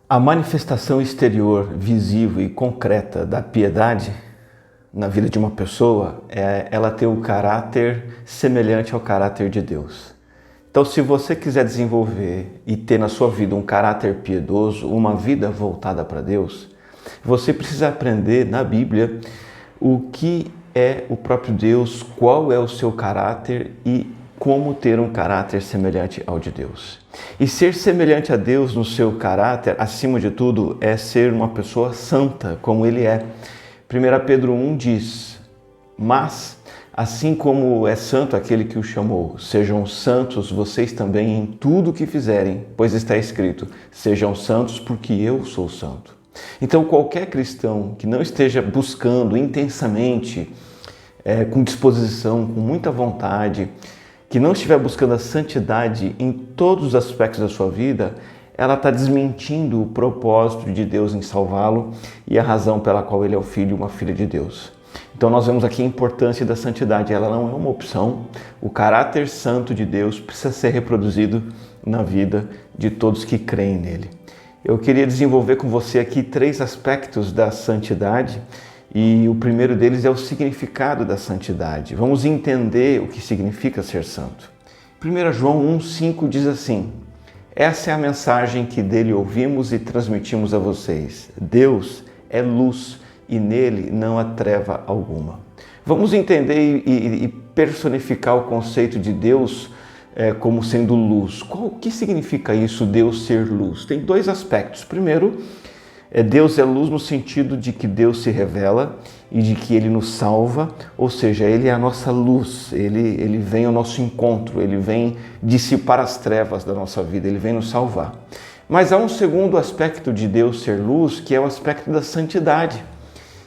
A manifestação exterior, visível e concreta da piedade na vida de uma pessoa é ela ter o caráter semelhante ao caráter de Deus. Então, se você quiser desenvolver e ter na sua vida um caráter piedoso, uma vida voltada para Deus, você precisa aprender na Bíblia o que é o próprio Deus, qual é o seu caráter e como ter um caráter semelhante ao de Deus. E ser semelhante a Deus no seu caráter, acima de tudo, é ser uma pessoa santa, como Ele é. 1 Pedro 1 diz: mas, assim como é santo aquele que o chamou, sejam santos vocês também em tudo o que fizerem, pois está escrito: sejam santos porque eu sou santo. Então, qualquer cristão que não esteja buscando intensamente, com disposição, com muita vontade, que não estiver buscando a santidade em todos os aspectos da sua vida, ela está desmentindo o propósito de Deus em salvá-lo e a razão pela qual ele é o filho, uma filha de Deus. Então nós vemos aqui a importância da santidade. Ela não é uma opção. O caráter santo de Deus precisa ser reproduzido na vida de todos que creem nele. Eu queria desenvolver com você aqui 3 aspectos da santidade. E o primeiro deles é o significado da santidade. Vamos entender o que significa ser santo. 1 João 1,5 diz assim: essa é a mensagem que dele ouvimos e transmitimos a vocês. Deus é luz e nele não há treva alguma. Vamos entender e personificar o conceito de Deus como sendo luz. O que significa isso, Deus ser luz? Tem 2 aspectos. Primeiro, Deus é luz no sentido de que Deus se revela e de que Ele nos salva, ou seja, Ele é a nossa luz, Ele vem ao nosso encontro, Ele vem dissipar as trevas da nossa vida, Ele vem nos salvar. Mas há um segundo aspecto de Deus ser luz, que é o aspecto da santidade.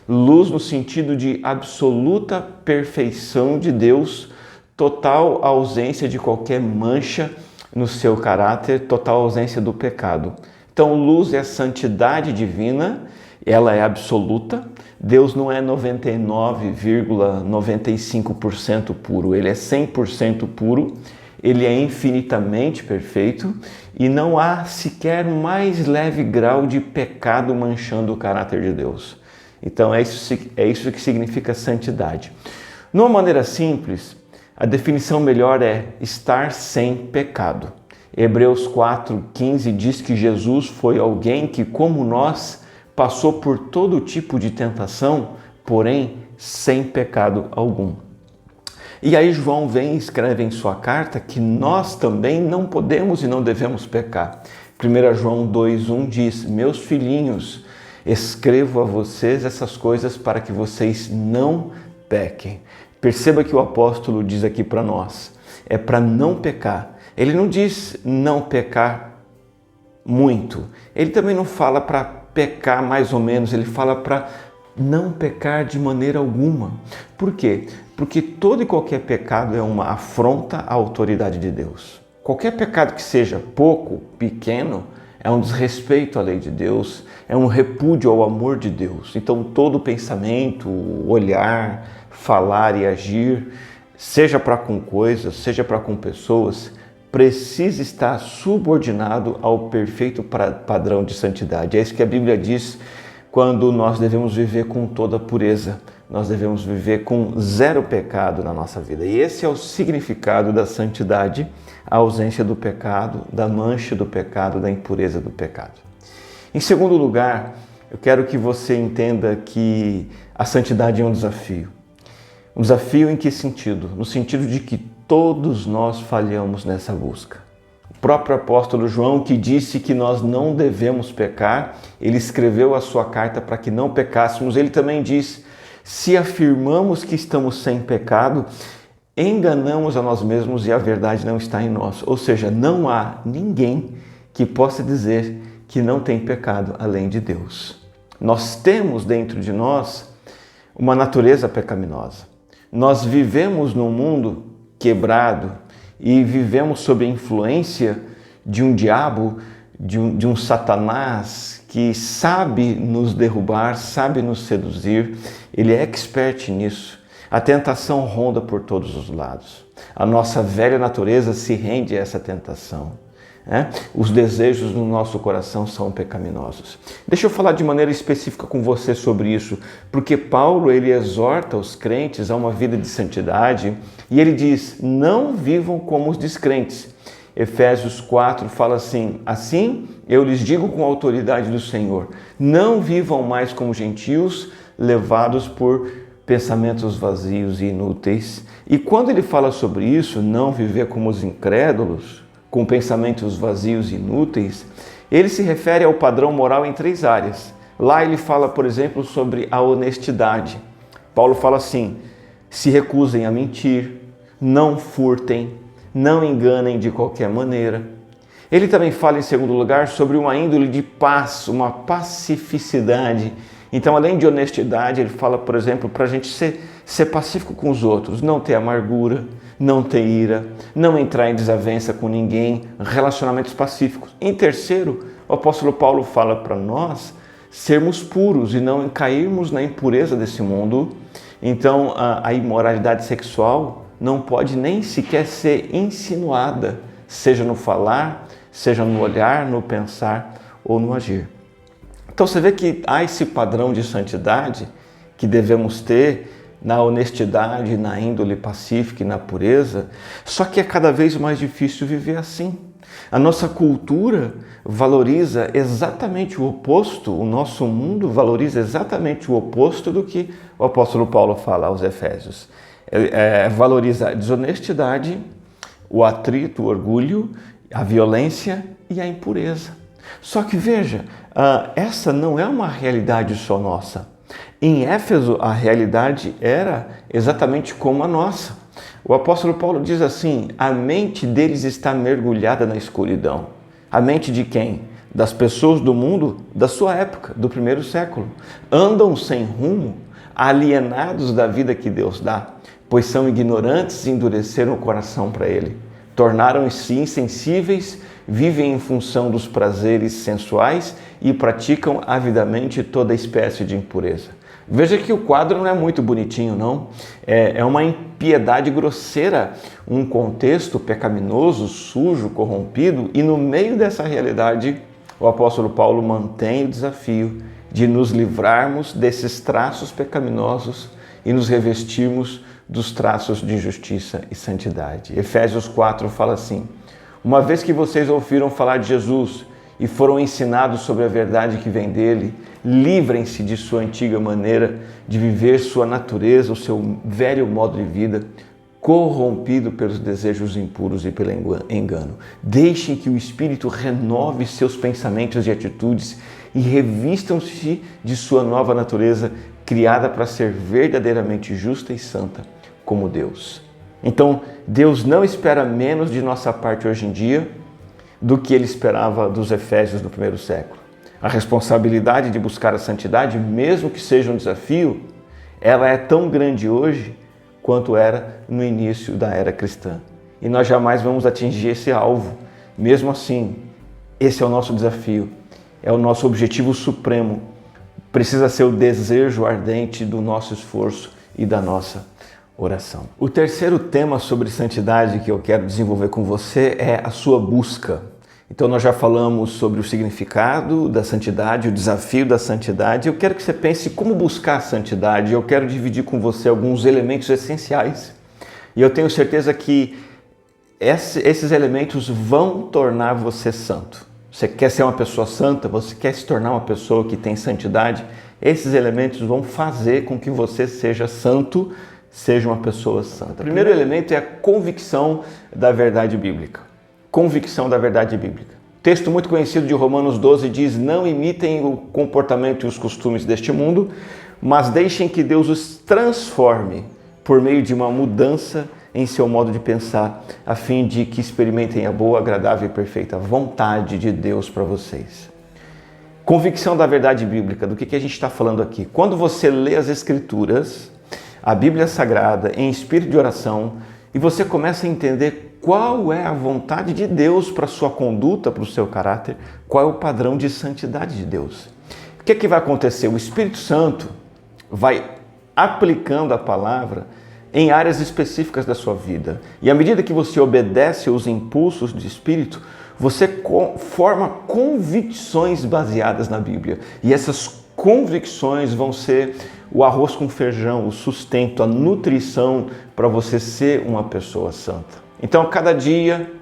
Luz no sentido de absoluta perfeição de Deus, total ausência de qualquer mancha no seu caráter, total ausência do pecado. Então, luz é a santidade divina, ela é absoluta. Deus não é 99,95% puro, Ele é 100% puro, Ele é infinitamente perfeito e não há sequer o mais leve grau de pecado manchando o caráter de Deus. Então, é isso que significa santidade. De uma maneira simples, a definição melhor é estar sem pecado. Hebreus 4,15 diz que Jesus foi alguém que, como nós, passou por todo tipo de tentação, porém sem pecado algum. E aí João vem e escreve em sua carta que nós também não podemos e não devemos pecar. 1 João 2,1 diz: meus filhinhos, escrevo a vocês essas coisas para que vocês não pequem. Perceba que o apóstolo diz aqui para nós, é para não pecar. Ele não diz não pecar muito. Ele também não fala para pecar mais ou menos. Ele fala para não pecar de maneira alguma. Por quê? Porque todo e qualquer pecado é uma afronta à autoridade de Deus. Qualquer pecado que seja pouco, pequeno, é um desrespeito à lei de Deus, é um repúdio ao amor de Deus. Então todo pensamento, olhar, falar e agir, seja para com coisas, seja para com pessoas, precisa estar subordinado ao perfeito padrão de santidade. É isso que a Bíblia diz quando nós devemos viver com toda pureza. Nós devemos viver com 0 pecado na nossa vida. E esse é o significado da santidade, a ausência do pecado, da mancha do pecado, da impureza do pecado. Em segundo lugar, eu quero que você entenda que a santidade é um desafio. Um desafio em que sentido? No sentido de que todos nós falhamos nessa busca. O próprio apóstolo João, que disse que nós não devemos pecar, ele escreveu a sua carta para que não pecássemos. Ele também diz: se afirmamos que estamos sem pecado, enganamos a nós mesmos e a verdade não está em nós. Ou seja, não há ninguém que possa dizer que não tem pecado além de Deus. Nós temos dentro de nós uma natureza pecaminosa. Nós vivemos num mundo quebrado e vivemos sob a influência de um diabo, de um Satanás que sabe nos derrubar, sabe nos seduzir. Ele é expert nisso. A tentação ronda por todos os lados. A nossa velha natureza se rende a essa tentação. Os desejos no nosso coração são pecaminosos. Deixa eu falar de maneira específica com você sobre isso, porque Paulo ele exorta os crentes a uma vida de santidade e ele diz, não vivam como os descrentes. Efésios 4 fala assim, assim eu lhes digo com a autoridade do Senhor, não vivam mais como gentios, levados por pensamentos vazios e inúteis. E quando ele fala sobre isso, não viver como os incrédulos, com pensamentos vazios e inúteis, ele se refere ao padrão moral em 3 áreas. Lá ele fala, por exemplo, sobre a honestidade. Paulo fala assim, se recusem a mentir, não furtem, não enganem de qualquer maneira. Ele também fala, em segundo lugar, sobre uma índole de paz, uma pacificidade. Então, além de honestidade, ele fala, por exemplo, para a gente ser pacífico com os outros, não ter amargura, não ter ira, não entrar em desavença com ninguém, relacionamentos pacíficos. Em terceiro, o apóstolo Paulo fala para nós sermos puros e não cairmos na impureza desse mundo. Então, a imoralidade sexual não pode nem sequer ser insinuada, seja no falar, seja no olhar, no pensar ou no agir. Então você vê que há esse padrão de santidade que devemos ter na honestidade, na índole pacífica e na pureza, só que é cada vez mais difícil viver assim. A nossa cultura valoriza exatamente o oposto, o nosso mundo valoriza exatamente o oposto do que o apóstolo Paulo fala aos Efésios. Valoriza a desonestidade, o atrito, o orgulho, a violência e a impureza. Só que veja, essa não é uma realidade só nossa. Em Éfeso, a realidade era exatamente como a nossa. O apóstolo Paulo diz assim, a mente deles está mergulhada na escuridão. A mente de quem? Das pessoas do mundo da sua época, do primeiro século. Andam sem rumo, alienados da vida que Deus dá, pois são ignorantes e endureceram o coração para Ele. Tornaram-se insensíveis, vivem em função dos prazeres sensuais e praticam avidamente toda espécie de impureza. Veja que o quadro não é muito bonitinho, não. É uma impiedade grosseira, um contexto pecaminoso, sujo, corrompido, e no meio dessa realidade, o apóstolo Paulo mantém o desafio de nos livrarmos desses traços pecaminosos e nos revestirmos dos traços de justiça e santidade. Efésios 4 fala assim, uma vez que vocês ouviram falar de Jesus e foram ensinados sobre a verdade que vem dele, livrem-se de sua antiga maneira de viver sua natureza, o seu velho modo de vida, corrompido pelos desejos impuros e pelo engano. Deixem que o Espírito renove seus pensamentos e atitudes e revistam-se de sua nova natureza, criada para ser verdadeiramente justa e santa, como Deus. Então, Deus não espera menos de nossa parte hoje em dia do que Ele esperava dos Efésios do primeiro século. A responsabilidade de buscar a santidade, mesmo que seja um desafio, ela é tão grande hoje quanto era no início da era cristã. E nós jamais vamos atingir esse alvo. Mesmo assim, esse é o nosso desafio, é o nosso objetivo supremo. Precisa ser o desejo ardente do nosso esforço e da nossa oração. O terceiro tema sobre santidade que eu quero desenvolver com você é a sua busca. Então nós já falamos sobre o significado da santidade, o desafio da santidade. Eu quero que você pense como buscar a santidade. Eu quero dividir com você alguns elementos essenciais. E eu tenho certeza que esses elementos vão tornar você santo. Você quer ser uma pessoa santa? Você quer se tornar uma pessoa que tem santidade? Esses elementos vão fazer com que você seja santo, seja uma pessoa santa. O primeiro elemento é a convicção da verdade bíblica. Convicção da verdade bíblica. Texto muito conhecido de Romanos 12 diz, não imitem o comportamento e os costumes deste mundo, mas deixem que Deus os transforme por meio de uma mudança em seu modo de pensar, a fim de que experimentem a boa, agradável e perfeita vontade de Deus para vocês. Convicção da verdade bíblica. Do que a gente está falando aqui? Quando você lê as Escrituras, a Bíblia Sagrada, em espírito de oração, e você começa a entender qual é a vontade de Deus para a sua conduta, para o seu caráter, qual é o padrão de santidade de Deus. O que é que vai acontecer? O Espírito Santo vai aplicando a palavra em áreas específicas da sua vida. E à medida que você obedece aos impulsos do Espírito, você forma convicções baseadas na Bíblia. E essas convicções vão ser o arroz com feijão, o sustento, a nutrição para você ser uma pessoa santa. Então, cada dia,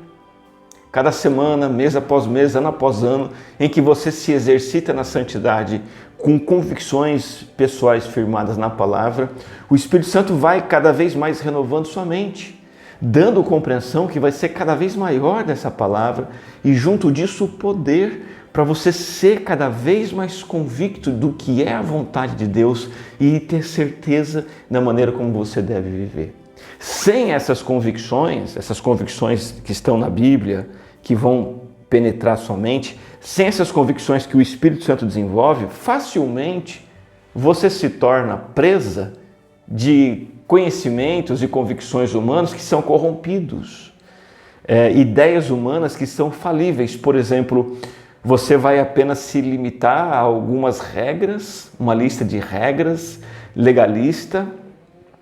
cada semana, mês após mês, ano após ano, em que você se exercita na santidade com convicções pessoais firmadas na palavra, o Espírito Santo vai cada vez mais renovando sua mente, dando compreensão que vai ser cada vez maior dessa palavra e junto disso o poder para você ser cada vez mais convicto do que é a vontade de Deus e ter certeza na maneira como você deve viver. Sem essas convicções que estão na Bíblia, que vão penetrar sua mente, sem essas convicções que o Espírito Santo desenvolve, facilmente você se torna presa de conhecimentos e convicções humanos que são corrompidos, ideias humanas que são falíveis. Por exemplo, você vai apenas se limitar a algumas regras, uma lista de regras legalista,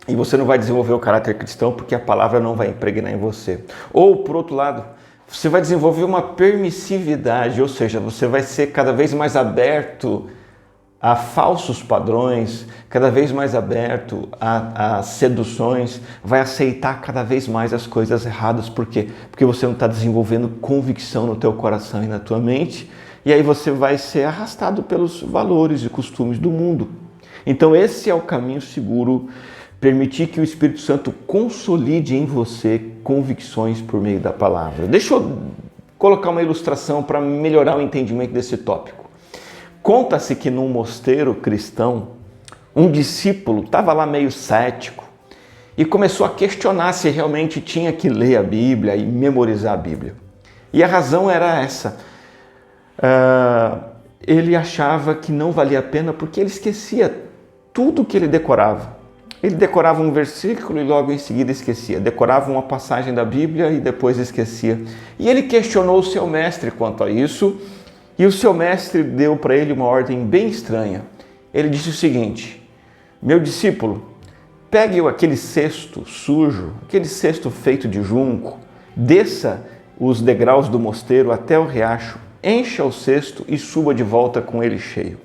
e você não vai desenvolver o caráter cristão porque a palavra não vai impregnar em você. Ou, por outro lado, você vai desenvolver uma permissividade, ou seja, você vai ser cada vez mais aberto a falsos padrões, cada vez mais aberto a seduções, vai aceitar cada vez mais as coisas erradas. Por quê? Porque você não está desenvolvendo convicção no teu coração e na tua mente, e aí você vai ser arrastado pelos valores e costumes do mundo. Então esse é o caminho seguro, permitir que o Espírito Santo consolide em você convicções por meio da palavra. Deixa eu colocar uma ilustração para melhorar o entendimento desse tópico. Conta-se que num mosteiro cristão, um discípulo estava lá meio cético e começou a questionar se realmente tinha que ler a Bíblia e memorizar a Bíblia. E a razão era essa. Ele achava que não valia a pena porque ele esquecia tudo que ele decorava. Ele decorava um versículo e logo em seguida esquecia. Decorava uma passagem da Bíblia e depois esquecia. E ele questionou o seu mestre quanto a isso. E o seu mestre deu para ele uma ordem bem estranha. Ele disse o seguinte: meu discípulo, pegue aquele cesto sujo, aquele cesto feito de junco, desça os degraus do mosteiro até o riacho, encha o cesto e suba de volta com ele cheio.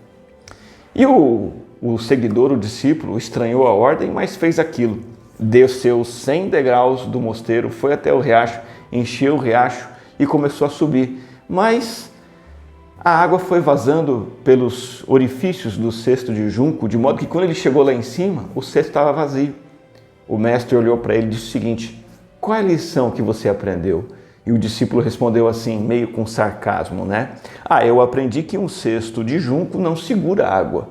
E o seguidor, o discípulo, estranhou a ordem, mas fez aquilo. Desceu 100 degraus do mosteiro, foi até o riacho, encheu o riacho e começou a subir. Mas a água foi vazando pelos orifícios do cesto de junco, de modo que quando ele chegou lá em cima, o cesto estava vazio. O mestre olhou para ele e disse o seguinte: qual é a lição que você aprendeu? E o discípulo respondeu assim, meio com sarcasmo, né? Eu aprendi que um cesto de junco não segura água.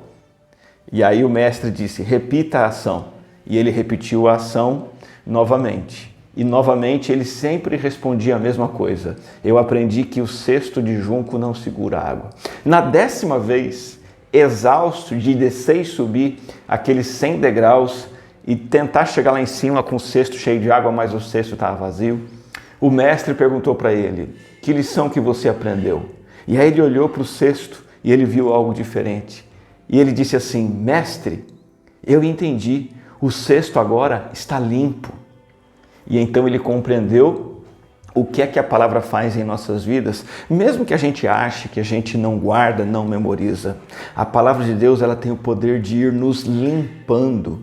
E aí o mestre disse: repita a ação. E ele repetiu a ação novamente. E novamente ele sempre respondia a mesma coisa: eu aprendi que o cesto de junco não segura água. Na 10ª vez, exausto de descer e subir aqueles 100 degraus e tentar chegar lá em cima com o cesto cheio de água, mas o cesto estava vazio, o mestre perguntou para ele: que lição que você aprendeu? E aí ele olhou para o cesto e ele viu algo diferente. E ele disse assim: mestre, eu entendi, o cesto agora está limpo. E então ele compreendeu o que é que a palavra faz em nossas vidas, mesmo que a gente ache que a gente não guarda, não memoriza. A palavra de Deus, ela tem o poder de ir nos limpando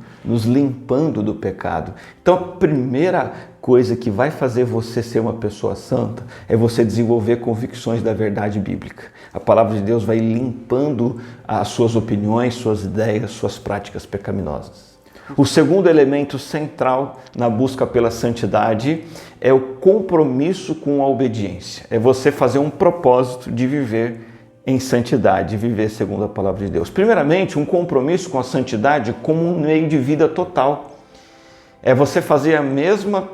do pecado. Então a primeira coisa que vai fazer você ser uma pessoa santa é você desenvolver convicções da verdade bíblica. A palavra de Deus vai limpando as suas opiniões, suas ideias, suas práticas pecaminosas. O segundo elemento central na busca pela santidade é o compromisso com a obediência. É você fazer um propósito de viver em santidade, viver segundo a palavra de Deus. Primeiramente, um compromisso com a santidade como um meio de vida total. É você fazer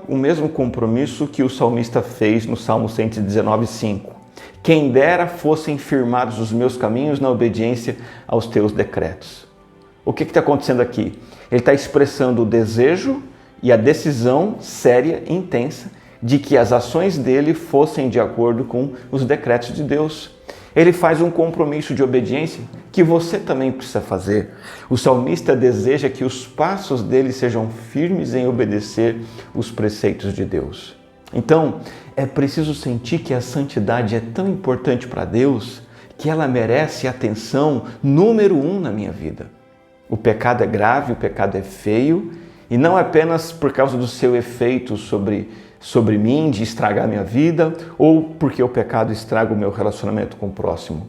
o mesmo compromisso que o salmista fez no Salmo 119:5. Quem dera fossem firmados os meus caminhos na obediência aos teus decretos. O que está acontecendo aqui? Ele está expressando o desejo e a decisão séria e intensa de que as ações dele fossem de acordo com os decretos de Deus. Ele faz um compromisso de obediência que você também precisa fazer. O salmista deseja que os passos dele sejam firmes em obedecer os preceitos de Deus. Então, é preciso sentir que a santidade é tão importante para Deus que ela merece atenção número 1 na minha vida. O pecado é grave, o pecado é feio, e não apenas por causa do seu efeito sobre mim, de estragar minha vida, ou porque o pecado estraga o meu relacionamento com o próximo.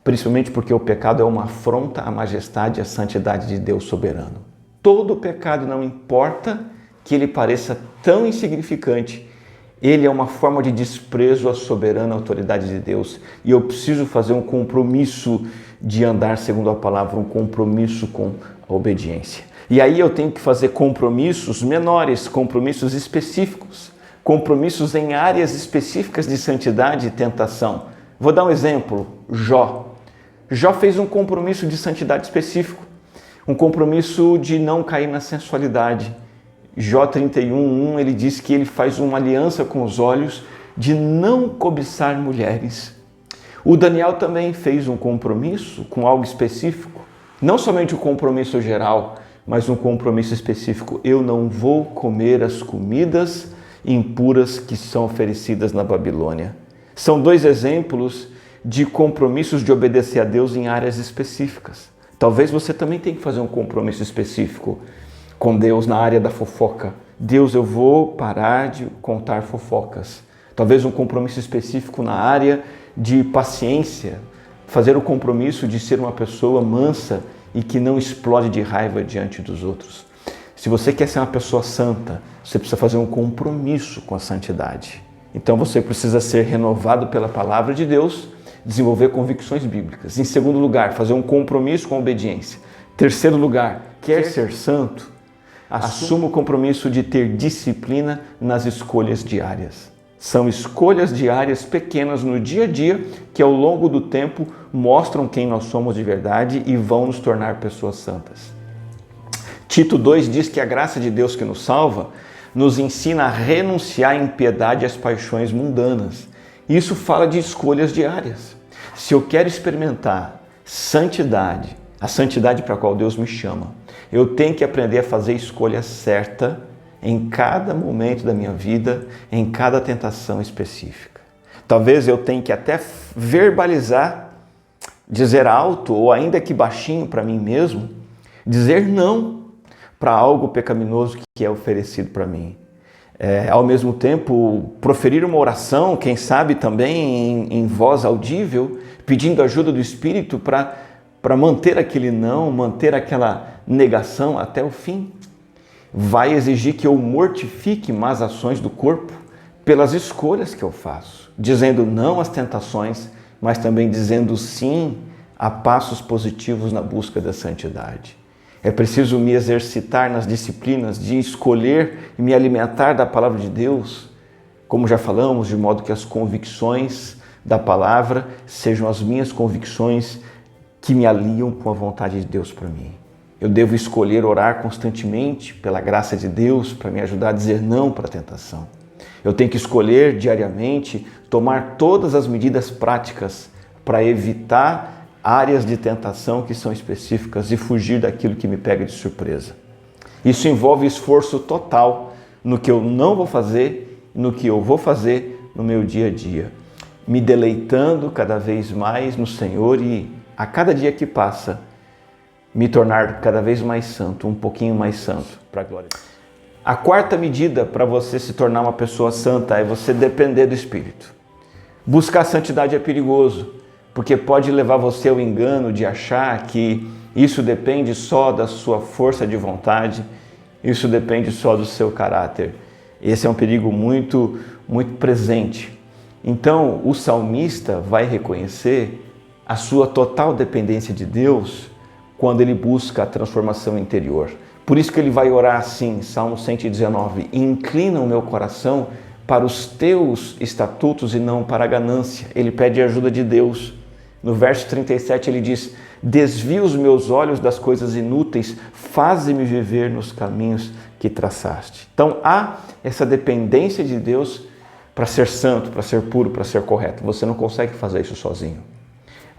Principalmente porque o pecado é uma afronta à majestade e à santidade de Deus soberano. Todo pecado, não importa que ele pareça tão insignificante, ele é uma forma de desprezo à soberana autoridade de Deus. E eu preciso fazer um compromisso de andar segundo a palavra, um compromisso com a obediência. E aí eu tenho que fazer compromissos menores, compromissos específicos, compromissos em áreas específicas de santidade e tentação. Vou dar um exemplo, Jó. Jó fez um compromisso de santidade específico, um compromisso de não cair na sensualidade. Jó 31:1, ele diz que ele faz uma aliança com os olhos de não cobiçar mulheres. O Daniel também fez um compromisso com algo específico, não somente o compromisso geral, mas um compromisso específico. Eu não vou comer as comidas impuras que são oferecidas na Babilônia. São 2 exemplos de compromissos de obedecer a Deus em áreas específicas. Talvez você também tenha que fazer um compromisso específico com Deus na área da fofoca. Deus, eu vou parar de contar fofocas. Talvez um compromisso específico na área de paciência. Fazer o compromisso de ser uma pessoa mansa e que não explode de raiva diante dos outros. Se você quer ser uma pessoa santa, você precisa fazer um compromisso com a santidade. Então você precisa ser renovado pela palavra de Deus, desenvolver convicções bíblicas. Em segundo lugar, fazer um compromisso com a obediência. Terceiro lugar, quer ser santo? Assuma o compromisso de ter disciplina nas escolhas diárias. São escolhas diárias pequenas no dia a dia que ao longo do tempo mostram quem nós somos de verdade e vão nos tornar pessoas santas. Tito 2 diz que a graça de Deus que nos salva nos ensina a renunciar à impiedade e às paixões mundanas. Isso fala de escolhas diárias. Se eu quero experimentar santidade, a santidade para a qual Deus me chama, eu tenho que aprender a fazer a escolha certa em cada momento da minha vida, em cada tentação específica. Talvez eu tenha que até verbalizar, dizer alto ou ainda que baixinho para mim mesmo, dizer não para algo pecaminoso que é oferecido para mim. Ao mesmo tempo, proferir uma oração, quem sabe também em voz audível, pedindo ajuda do Espírito para manter aquele não, manter aquela negação até o fim. Vai exigir que eu mortifique más ações do corpo pelas escolhas que eu faço, dizendo não às tentações, mas também dizendo sim a passos positivos na busca da santidade. É preciso me exercitar nas disciplinas de escolher e me alimentar da palavra de Deus, como já falamos, de modo que as convicções da palavra sejam as minhas convicções que me aliam com a vontade de Deus para mim. Eu devo escolher orar constantemente pela graça de Deus para me ajudar a dizer não para a tentação. Eu tenho que escolher diariamente tomar todas as medidas práticas para evitar áreas de tentação que são específicas e fugir daquilo que me pega de surpresa. Isso envolve esforço total no que eu não vou fazer, no que eu vou fazer no meu dia a dia, me deleitando cada vez mais no Senhor e a cada dia que passa, me tornar cada vez mais santo, um pouquinho mais santo, para a glória. A quarta medida para você se tornar uma pessoa santa é você depender do Espírito. Buscar a santidade é perigoso, porque pode levar você ao engano de achar que isso depende só da sua força de vontade, isso depende só do seu caráter. Esse é um perigo muito, muito presente. Então, o salmista vai reconhecer a sua total dependência de Deus quando ele busca a transformação interior. Por isso que ele vai orar assim, Salmo 119, inclina o meu coração para os teus estatutos e não para a ganância. Ele pede a ajuda de Deus. No verso 37 ele diz, desvia os meus olhos das coisas inúteis, faze-me viver nos caminhos que traçaste. Então há essa dependência de Deus para ser santo, para ser puro, para ser correto. Você não consegue fazer isso sozinho.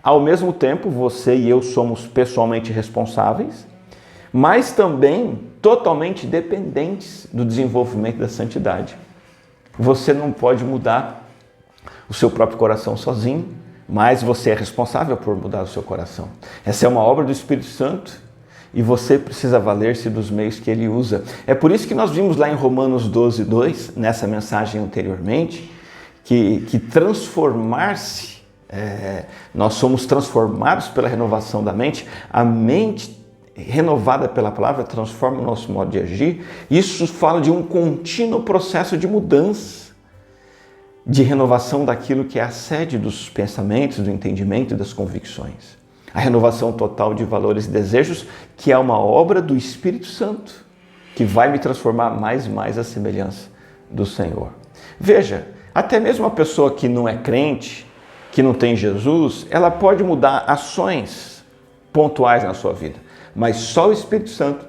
Ao mesmo tempo, você e eu somos pessoalmente responsáveis, mas também totalmente dependentes do desenvolvimento da santidade. Você não pode mudar o seu próprio coração sozinho, mas você é responsável por mudar o seu coração. Essa é uma obra do Espírito Santo e você precisa valer-se dos meios que ele usa. É por isso que nós vimos lá em Romanos 12:2, nessa mensagem anteriormente, que transformar-se, nós somos transformados pela renovação da mente. A mente renovada pela palavra transforma o nosso modo de agir. Isso fala de um contínuo processo de mudança, de renovação daquilo que é a sede dos pensamentos, do entendimento e das convicções. A renovação total de valores e desejos, que é uma obra do Espírito Santo, que vai me transformar mais e mais à semelhança do Senhor. Veja, até mesmo uma pessoa que não é crente, que não tem Jesus, ela pode mudar ações pontuais na sua vida, mas só o Espírito Santo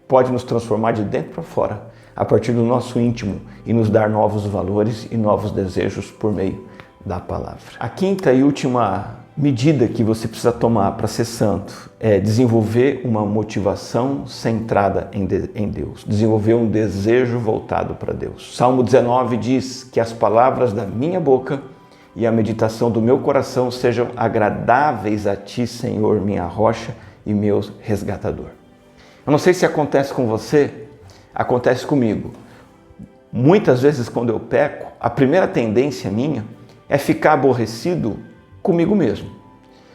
pode nos transformar de dentro para fora, a partir do nosso íntimo, e nos dar novos valores e novos desejos por meio da palavra. A quinta e última medida que você precisa tomar para ser santo é desenvolver uma motivação centrada em Deus, desenvolver um desejo voltado para Deus. Salmo 19 diz que as palavras da minha boca e a meditação do meu coração sejam agradáveis a Ti, Senhor, minha rocha e meu resgatador. Eu não sei se acontece com você, acontece comigo. Muitas vezes quando eu peco, a primeira tendência minha é ficar aborrecido comigo mesmo.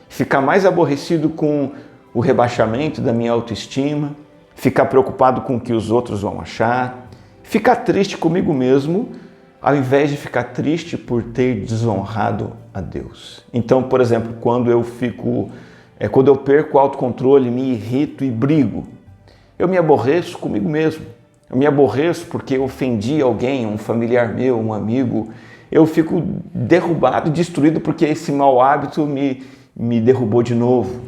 Ficar mais aborrecido com o rebaixamento da minha autoestima, ficar preocupado com o que os outros vão achar, ficar triste comigo mesmo, ao invés de ficar triste por ter desonrado a Deus. Então, por exemplo, quando eu perco o autocontrole, me irrito e brigo, eu me aborreço comigo mesmo. Eu me aborreço porque eu ofendi alguém, um familiar meu, um amigo. Eu fico derrubado, destruído porque esse mau hábito me derrubou de novo.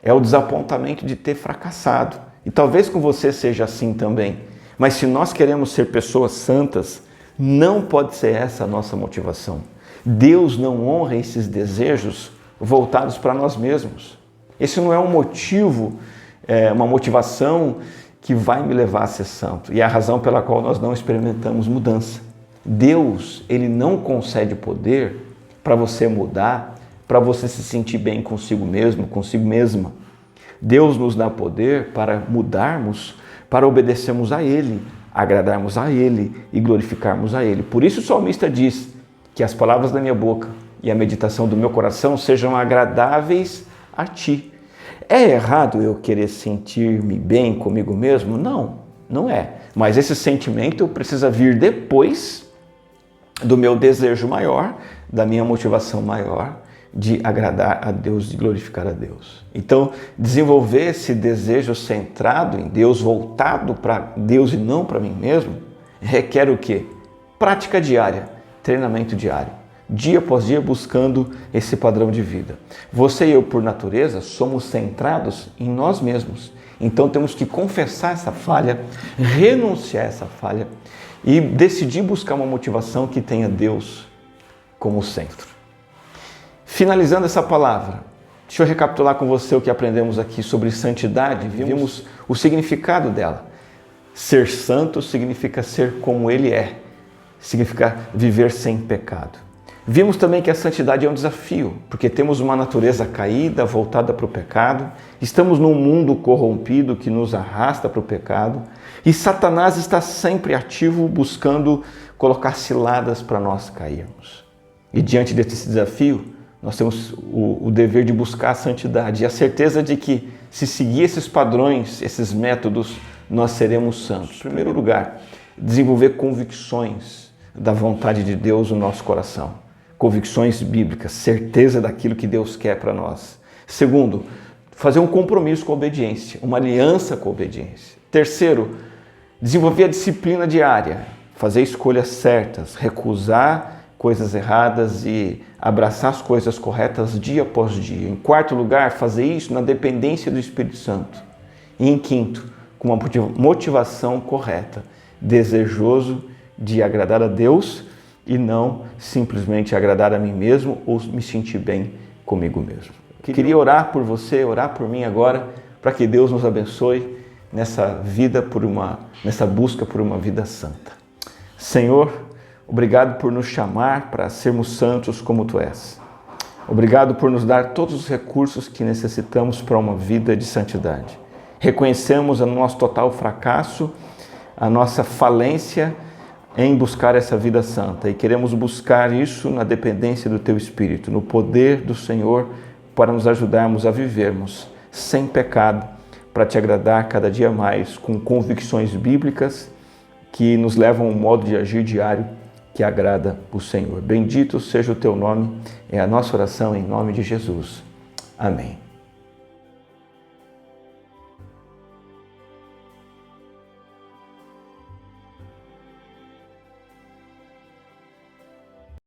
É o desapontamento de ter fracassado. E talvez com você seja assim também. Mas se nós queremos ser pessoas santas, não pode ser essa a nossa motivação. Deus não honra esses desejos voltados para nós mesmos. Esse não é um motivo, uma motivação que vai me levar a ser santo. E é a razão pela qual nós não experimentamos mudança. Deus, Ele não concede poder para você mudar, para você se sentir bem consigo mesmo, consigo mesma. Deus nos dá poder para mudarmos, para obedecermos a Ele, agradarmos a Ele e glorificarmos a Ele. Por isso o salmista diz que as palavras da minha boca e a meditação do meu coração sejam agradáveis a Ti. É errado eu querer sentir-me bem comigo mesmo? Não, não é. Mas esse sentimento precisa vir depois do meu desejo maior, da minha motivação maior de agradar a Deus, de glorificar a Deus. Então, desenvolver esse desejo centrado em Deus, voltado para Deus e não para mim mesmo, requer o quê? Prática diária, treinamento diário, dia após dia buscando esse padrão de vida. Você e eu, por natureza, somos centrados em nós mesmos. Então, temos que confessar essa falha, renunciar a essa falha, e decidir buscar uma motivação que tenha Deus como centro. Finalizando essa palavra, deixa eu recapitular com você o que aprendemos aqui sobre santidade. Vimos o significado dela. Ser santo significa ser como Ele é, significa viver sem pecado. Vimos também que a santidade é um desafio, porque temos uma natureza caída, voltada para o pecado, estamos num mundo corrompido que nos arrasta para o pecado, e Satanás está sempre ativo buscando colocar ciladas para nós cairmos. E diante desse desafio, nós temos o dever de buscar a santidade e a certeza de que, se seguir esses padrões, esses métodos, nós seremos santos. Em primeiro lugar, desenvolver convicções da vontade de Deus no nosso coração. Convicções bíblicas, certeza daquilo que Deus quer para nós. Segundo, fazer um compromisso com a obediência, uma aliança com a obediência. Terceiro, desenvolver a disciplina diária, fazer escolhas certas, recusar coisas erradas e abraçar as coisas corretas dia após dia. Em quarto lugar, fazer isso na dependência do Espírito Santo. E em quinto, com uma motivação correta, desejoso de agradar a Deus e não simplesmente agradar a mim mesmo ou me sentir bem comigo mesmo. Queria orar por você, orar por mim agora, para que Deus nos abençoe nessa busca por uma vida santa. Senhor, Obrigado por nos chamar para sermos santos como Tu és. Obrigado por nos dar todos os recursos que necessitamos para uma vida de santidade. Reconhecemos o nosso total fracasso, a nossa falência em buscar essa vida santa e queremos buscar isso na dependência do Teu Espírito, no poder do Senhor, para nos ajudarmos a vivermos sem pecado, para Te agradar cada dia mais, com convicções bíblicas que nos levam a um modo de agir diário que agrada o Senhor. Bendito seja o Teu nome, é a nossa oração em nome de Jesus. Amém.